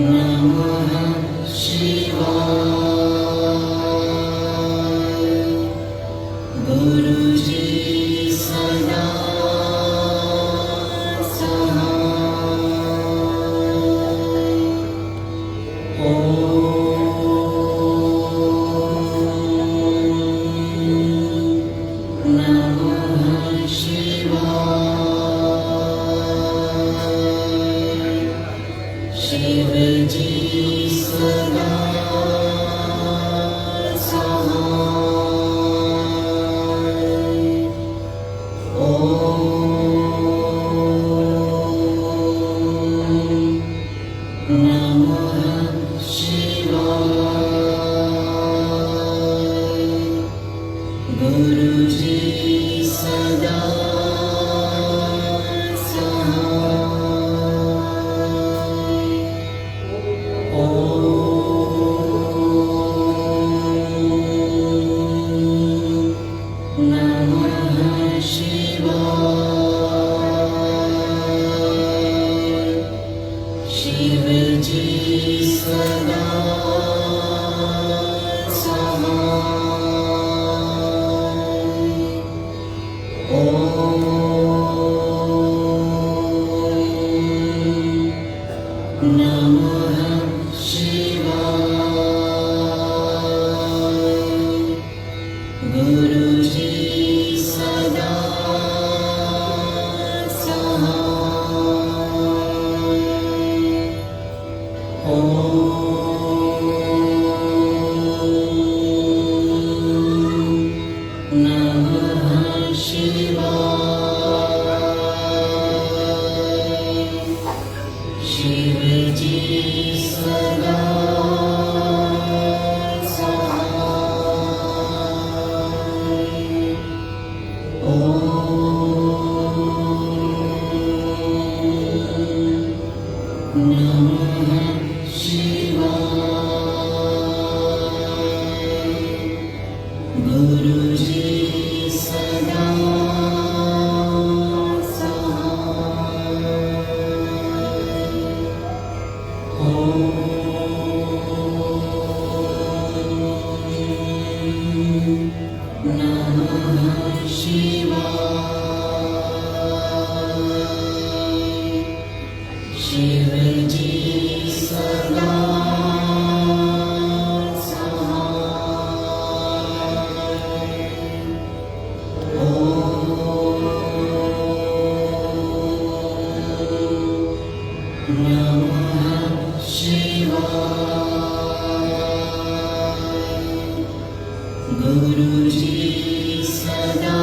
Namah Shivaya. गुरुजी सदा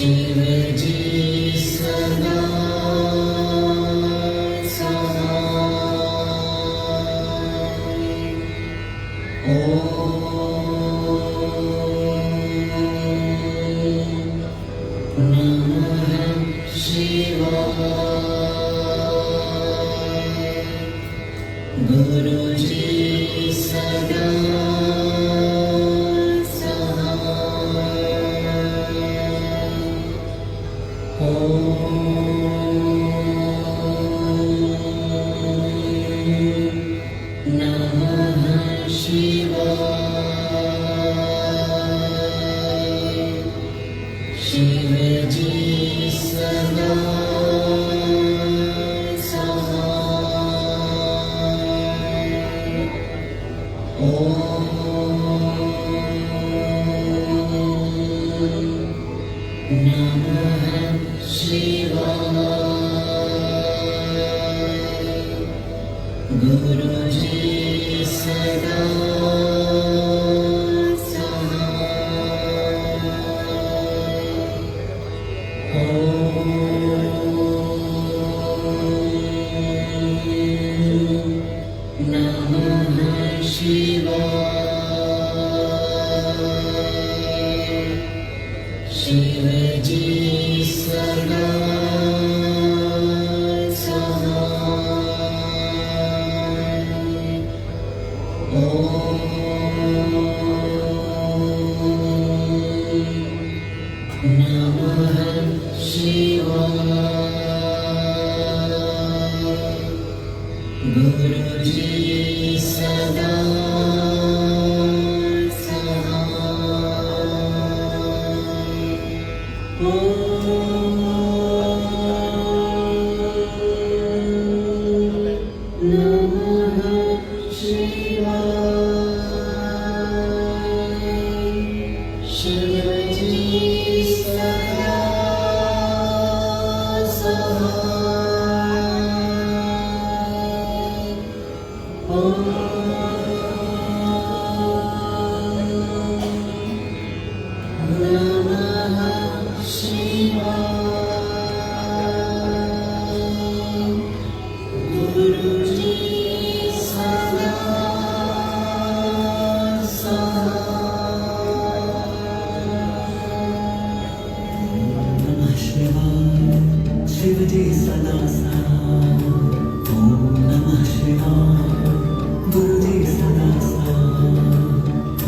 શિવજી સદા સહાય. ઓમ નમઃ શિવાય. ગુરુજી સદા સહાય. ઓમ નમઃ શિવાય. શિવજી સદા સહાય. ઓમ નમઃ શિવાય. ગુરુજી સદા સહાય. ઓમ નમઃ શિવાય. શિવજી સદા સહાય. ઓમ નમઃ શિવાય. ગુરુજી સદા સહાય. નમઃ શિવાય. શિવજી સદા સહાય. ઓમ નમઃ શિવાય. ગુરુજી સદા સહાય. નમઃ શિવાય. શિવજી સદા સહાય. ઓમ નમઃ શિવાય. ગુરુજી સદા સહાય.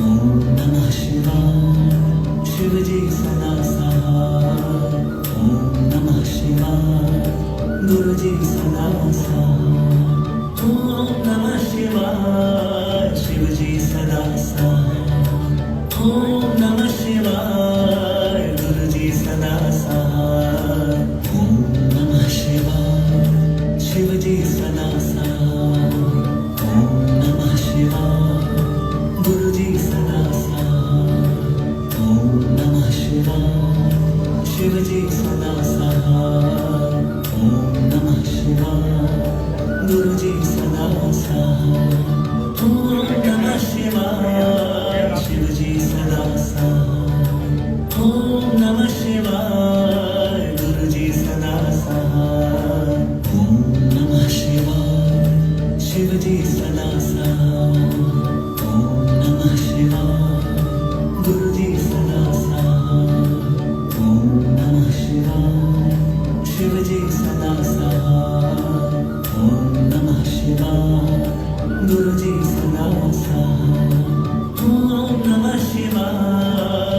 ઓમ નમઃ શિવાય. શિવજી સદા સહાય. ઓમ નમઃ શિવાય. ગુરુજી સદા સહાય. ઓમ નમઃ શિવાય. શિવજી સદા સહાય. ઓમ નમઃ શિવાય. ગુરુજી સદા સહાય. ઓમ નમઃ શિવાય. શિવજી સદા સહાય. ઓમ નમઃ શિવાય. ગુરુજી સદા સહાય. ઓમ નમઃ શિવાય. શિવજી સદા સહાય. ઓમ નમઃ શિવાય. ગુરુજી સદા સહાય. ઓમ નમઃ શિવાય. શિવજી સદા સહાય. ઓમ નમઃ શિવાય. ગુરુજી સદા સહાય. ઓમ નમઃ શિવાય. શિવજી સદા સહાય. ઓમ નમઃ શિવાય. ગુરુજી સદા સહાય. ઓમ નમઃ શિવાય. શિવજી સદા સહાય. ઓમ નમઃ શિવાય. ગુરુજી સદા સહાય. ઓમ નમઃ શિવાય.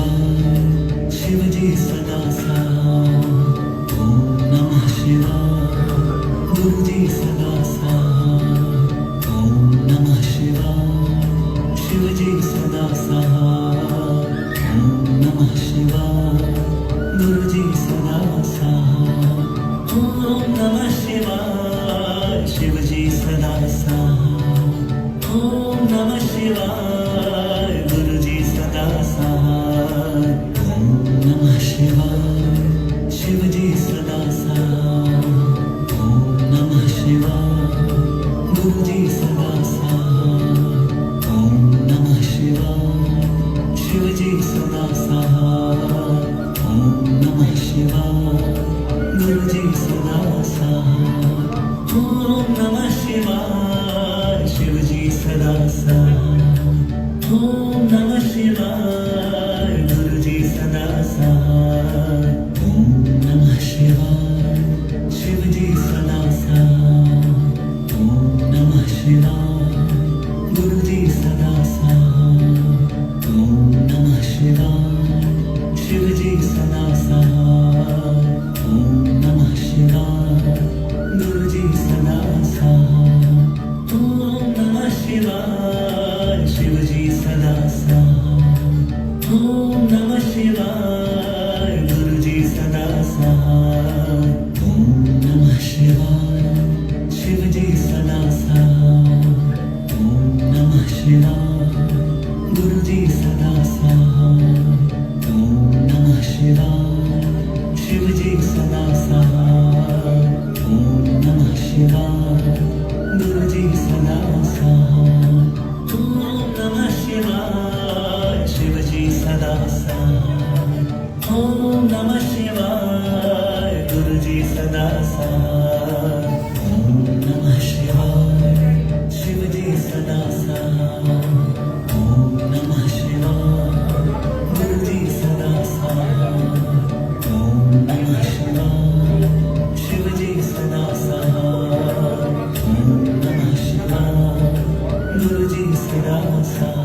शिवाय शिवजी सदा साथ ओम नमः शिवाय गुरुजी सदा साथ ओम नमः शिवाय शिवजी सदा साथ ओम नमः शिवाय गुरुजी सदा साथ ओम नमः शिवाय शिवजी सदा साथ ओम नमः शिवाय गुरुजी सदा साथ ओम नमः शिवाय नमः शिवाय गुरुजी सदा साथ ओम नमः शिवाय शिवजी सदा साथ ओम नमः शिवाय गुरुजी सदा साथ ओम नमः शिवाय शिवजी सदा साथ ओम नमः शिवाय गुरुजी सदा साथ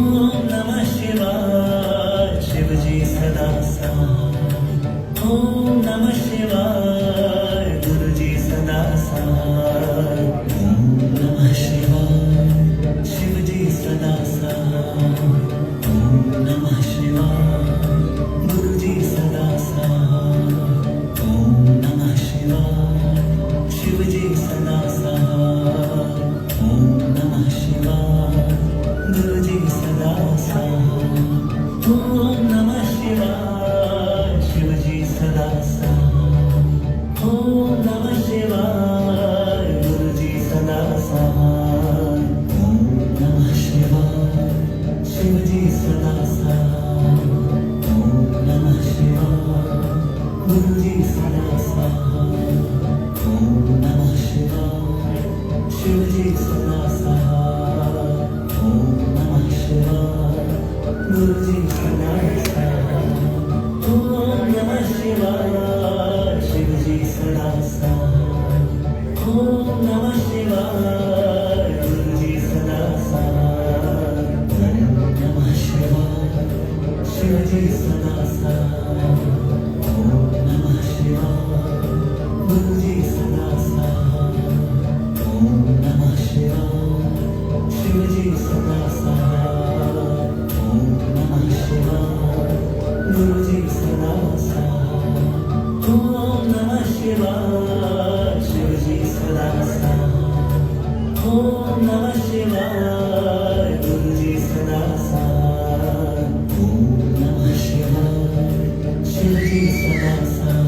ओम नमः शिवाय शिवजी सदा साथ ओम नमः शिवाय गुरुजी सदा साथ ओम नमः शिवाय शिवजी सदा साथ ओम नमः शिवाय गुरुजी सदा साथ ओम नमः शिवाय शिवजी सदा साथ ओम नमः शिवाय गुरुजी सदा साथ ओम नमः शिवाय शिवजी सदा साथ ओम नमः शिवाय गुरुजी सदा साथ ओम नमः शिवाय शिवजी सदा साथ ओम नमः शिवाय गुरुजी सदा साथ ओम नमः शिवाय शिवजी सदा साथ ओम नमः शिवाय गुरुजी सदा साथ ओम नमः शिवाय शिवजी सदा साथ ओम नमः शिवाय गुरुजी सदा साथ ओम नमः शिवाय शिवजी सदा साथ ओम नमः शिवाय गुरुजी सदा साथ ओम नमः शिवाय शिवजी सदा साथ ओम नमः शिवाय गुरुजी सदा साथ ओम नमः शिवाय शिवजी सदा साथ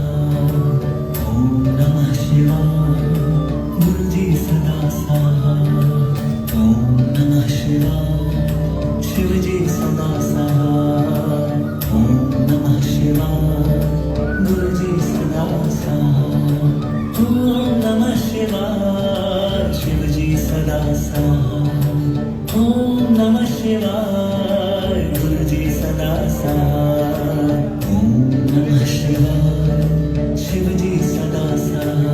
ओम नमः शिवाय गुरुजी सदा साथ ओम नमः शिवाय शिवजी सदा साथ ओम नमः शिवाय गुरुजी सदा साथ ओम नमः शिवाय शिवजी सदा साथ ओम नमः शिवाय गुरुजी सदा साथ ओम नमः शिवाय शिवजी सदा साथ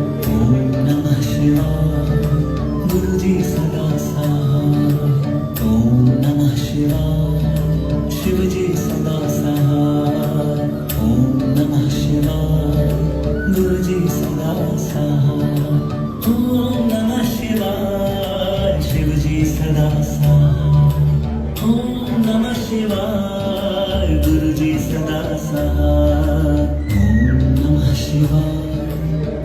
ओम नमः शिवाय गुरुजी सदा साथ ओम नमः शिवाय शिवजी सदा साथ ओम नमः शिवाय गुरुजी सदा साथ ओम नमः शिवाय शिवजी सदा साथ ओम नमः शिवाय गुरुजी सदा साथ ओम नमः शिवाय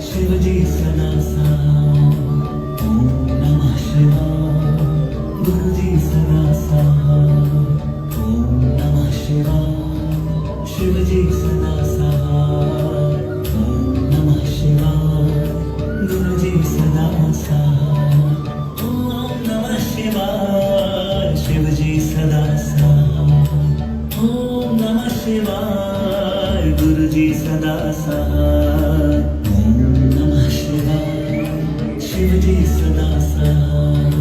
शिवजी सदा साथ ओम नमः शिवाय गुरुजी सदा साथ ओम नमः शिवाय शिवजी सदा साथ ओम नमः शिवाय गुरुजी सदा साथ ओम नमः शिवाय शिवजी सदा साथ ओम नमः शिवाय गुरुजी सदा साथ ओम नमः शिवाय शिवजी सदा साथ ओम नमः शिवाय गुरुजी सदा साथ ओम नमः शिवाय शिवजी सदा साथ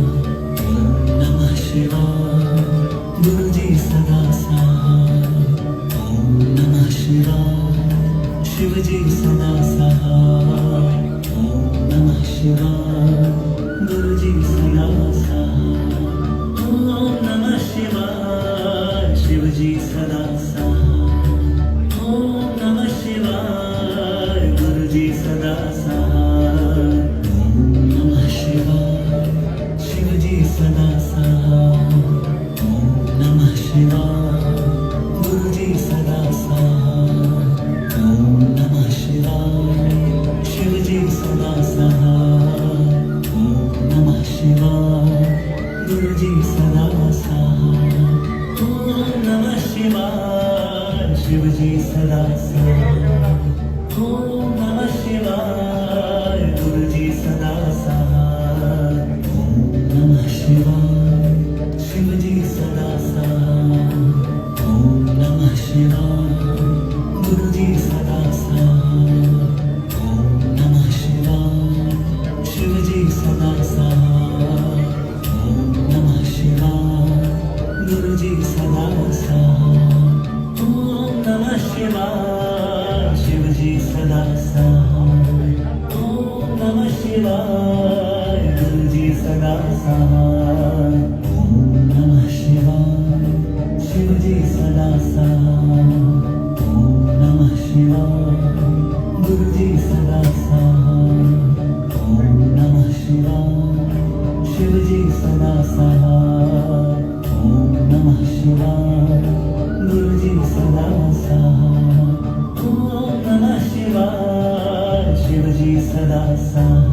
ओम नमः शिवाय गुरुजी सदा साथ ओम नमः शिवाय शिवजी सदा साथ ओम नमः शिवाय गुरुजी सदा साथ ओम नमः शिवाय शिवजी सदा साथ ओम नमः शिवाय गुरुजी सदा साथ ओम नमः शिवाय शिवजी सदा साथ ओम नमः शिवाय गुरुजी सदा साथ ओम नमः शिवाय शिवजी सदा साथ ओम नमः शिवाय गुरुजी सदा साथ ओम नमः शिवाय शिवजी सदा साथ ओम नमः शिवाय गुरुजी सदा साथ ओम नमः शिवाय शिवजी सदा साथ ओम नमः शिवाय शिवाय शिवजी सदा सहाय ओम नमः शिवाय गुरुजी सदा सहाय ओम नमः शिवाय शिवजी सदा सहाय ओम नमः शिवाय गुरुजी सदा सहाय ओम नमः शिवाय शिवजी सदा सहाय ओम नमः शिवाय गुरुजी सदा सहाय ओम नमः शिवाय शिवजी सदा सहाय